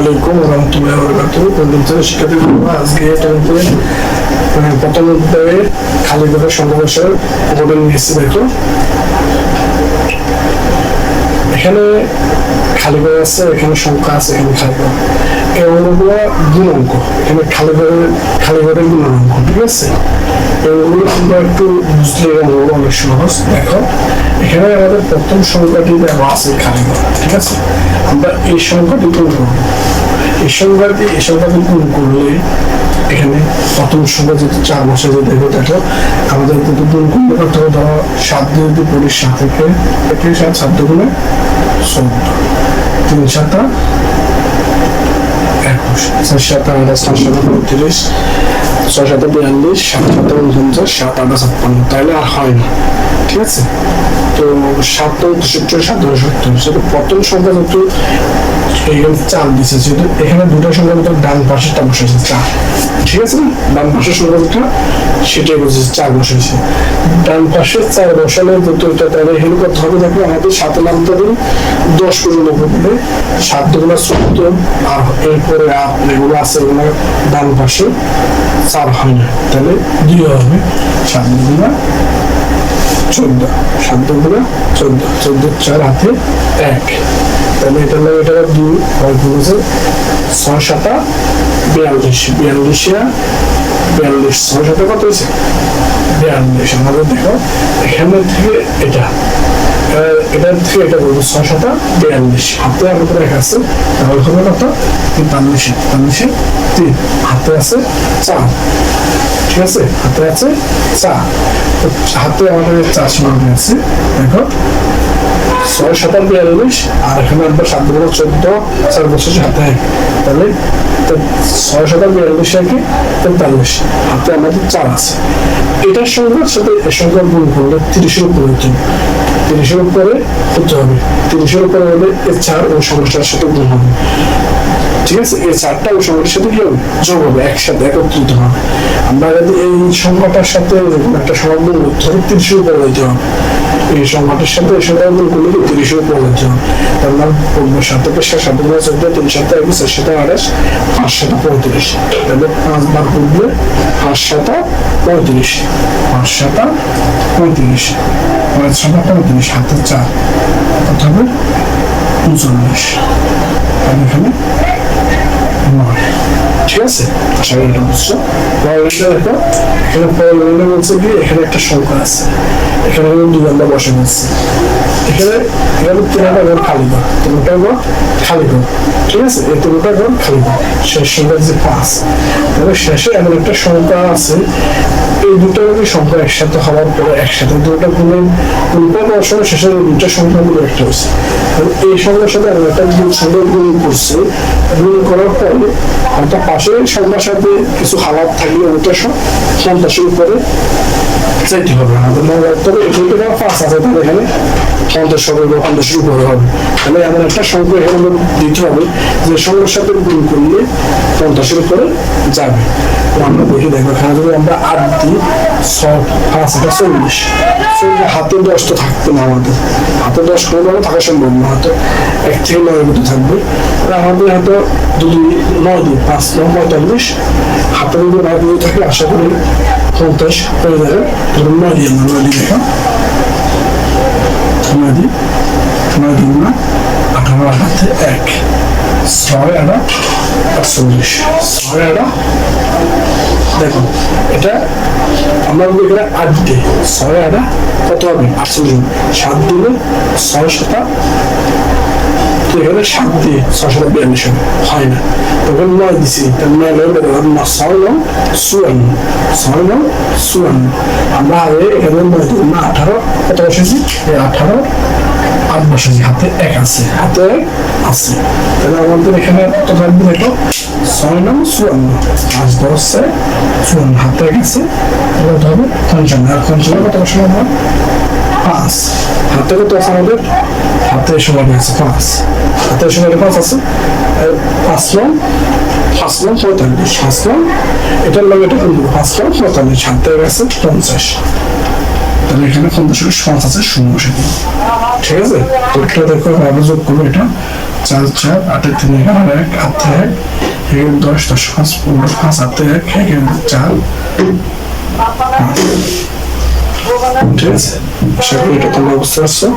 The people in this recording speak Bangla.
আলাইকুম ওয়া রাহমাতুল্লাহি ওয়া বারাকাতুহু। বন্ধুদের শিক্ষার্থী বন্ধুরা, আজকে এটা প্রথম অধ্যায়ে খালি ঘরের সংখ্যার মডেল নিয়েছি। দেখো এখানে খালি ঘর আছে, এখানে সংখ্যা আছে, এখানে খালি ঘর। এই অঙ্কগুলো গুণাঙ্ক, এখানে খালি ঘরের গুণাঙ্ক, ঠিক আছে? এগুলো তোমরা একটু বুঝলে অনেক সহজ। দেখো এখানে আমাদের প্রথম সংখ্যাটি দেওয়া আছে খালি ঘর, ঠিক আছে? আমরা এই সংখ্যাটি গুণ করবো, এই সংখ্যাটি গুণ করলে এখানে প্রথম সংখ্যা যদি 4 বসে যে দেখো আমাদের কিন্তু গুণ করলে কত হবে? ধরো 7 দিয়ে যদি পড়ি 7 থেকে 7 দুগুণে 14, 3 7 21, 4 7 28, 5 7 35, 6 7 42, 7 7 49, 7 8 56, তাহলে আর হয় না, ঠিক আছে? তো 7 69, 7 70, সেটা প্রথম সংখ্যা যেহেতু এখানে 4 দিচ্ছে, যেহেতু এখানে দুটো সংখ্যা ভিতরে ডান পাশেরটা বসেছে 4, ঠিক আছে? ডান পাশের সংখ্যাটা সেটাই বসেছে 4 বসেছে। ডান পাশে 4 বসালে যেহেতু এটা তাহলে এখানে কত হবে? দেখো আমাদের 7 নামটা দিন 10 পর্যন্ত করবে, 7 দুগুণা 14, আর এরপরে এগুলো আছে, এগুলো ডান পাশে 4 হয় না, তাহলে 2 হবে। 7 দুগুণা 14, 7 দুগুণা 14, 14 4 হাতে 1, তাহলে এটা লাগে এটা 2 হয়, 6 7 42, 42 6 7 কত হয়েছে? 42। আমাদের দেখো এখানে থেকে এটার থেকে এটা বলবো 6 7 42, হাতে আমাদের রেখা আছে, তাহলে হবে কত? 45, 3, হাতে আছে 4, ঠিক আছে? হাতে আছে 4, হাতে আমাদের 4 সমান আছে। দেখো 6 7 42, আর এখানে আমরা 7 দুগুণা 14, 4 বছর হাতে 1, তাহলে 6 7 42 কি 43, হাতে আমাদের 4 আছে। এটার সংখ্যার সাথে এর সংখ্যার গুণ করলে 30-এর উপরে হতে হবে, 30-এর উপরে হতে হবে, 30-এর উপরে হলে এর 4 ও সংখ্যাটার সাথে গুণ হবে, ঠিক আছে? এই 4টা ও সংখ্যাটার সাথে কি হবে? যোগ হবে, একসাথে একত্রিত হবে। আমরা যদি এই সংখ্যাটার সাথে একটা সংখ্যা গুণ করতে হবে, 30-এর উপরে হইতে হবে। এই সংখ্যাটার সাথে এই সংখ্যা গুণ করলে 30-এর উপরে হইতে হবে। তার মানে 7 থেকে 7 গুণা 14, 3 7 21, 4 7 28, 5 7 35, তাহলে 5 বার করলে 5 7 35, 5 7 35, 5 7 35, হাতে 4, কত হবে? 39, তাহলে এখানে 9, ঠিক আছে? আশা করি এটা বুঝছো। দেখো এখানে পরের বলছে কি, এখানে একটা সংখ্যা আছে, এখানে 2 আমরা বসে নিচ্ছি, এখানে 3টা ঘর খালি ঘর, 3টা ঘর খালি ঘর, ঠিক আছে? এই 3টা ঘর খালি ঘর, শেষ সংখ্যা যে 5, তাহলে শেষে এমন একটা সংখ্যা আছে, এই দুটো সংখ্যা একসাথে হওয়ার পরে একসাথে দুটো গুণের সময় শেষের দুটো সংখ্যাগুলো একটা হচ্ছে, এই সংখ্যার সাথে এমন একটা সংখ্যা গুণ করছে, গুণ করার পরে হয়তো পাশের সংখ্যার সাথে কিছু হালাত থাকলে ওটা সব 50-এর উপরে চাইতে হবে। তবে দুটো 5 আছে, তাহলে এখানে 50 হবে বা 50-এর উপরে হবে, তাহলে এমন একটা সংখ্যা এখানে দিতে হবে যে সংখ্যার সাথে গুণ করলে 50-এর উপরে যাবে। আমরা দেখি, দেখবো এখানে যদি আমরা 8 দিই, 6 5 এটা 40, হাতে 10 তো থাকতো না, আমাদের হাতে 10 কোনো থাকা সম্ভব না, হয়তো 1 থেকে 9 মধ্যে থাকবে। আমাদের হয়তো যদি 9 দিই, 5 9 45, হাতে যদি 9 দিয়ে থাকে, আশা করি 50 হয়ে যাবে। ধরুন 9 দিই, আমরা 9 দিই, দেখো 9 দিই, 9 দিই না 18, হাতে 1, 6 8 48, 6 8, দেখো এটা আমরা যদি এখানে 8 দিই, 6 8 কত হবে? 48, 7 দিলে 6 7, এখানে 7 দিয়ে 6 7 42 হয় না, তখন 9 দিছি, 9 6 9 54, আমরা আগে এখানে 9 দিই না 18, কত বসেছি? 18 8 বসেছি, হাতে 1 আছে, হাতে 1 আছে, তাহলে আমাদের এখানে কত থাকবে? দেখো 6 9 54, 5 10 54, হাতে 1 আছে, তাহলে কত হবে? 55, আর 55 কত বসানো হবে? 5, হাতে কত আছে আমাদের? হাতে সমান আছে 5, হাতে সমান 5 আছে, 5 9 45, 5 9 এটার লগে এটা 5 9 45, হাতে আছে 50, তাহলে এখানে 50-এর 5 আছে, 0 বসে দিই, ঠিক আছে? তো এটা দেখো আমরা যোগ করবো, এটা 4 4 8 3 11 1 8 1 1 10 10 5 15 5 8 1 1 4 ঠিক আছে, আশা করি এটা তোমরা বুঝতে পারছো।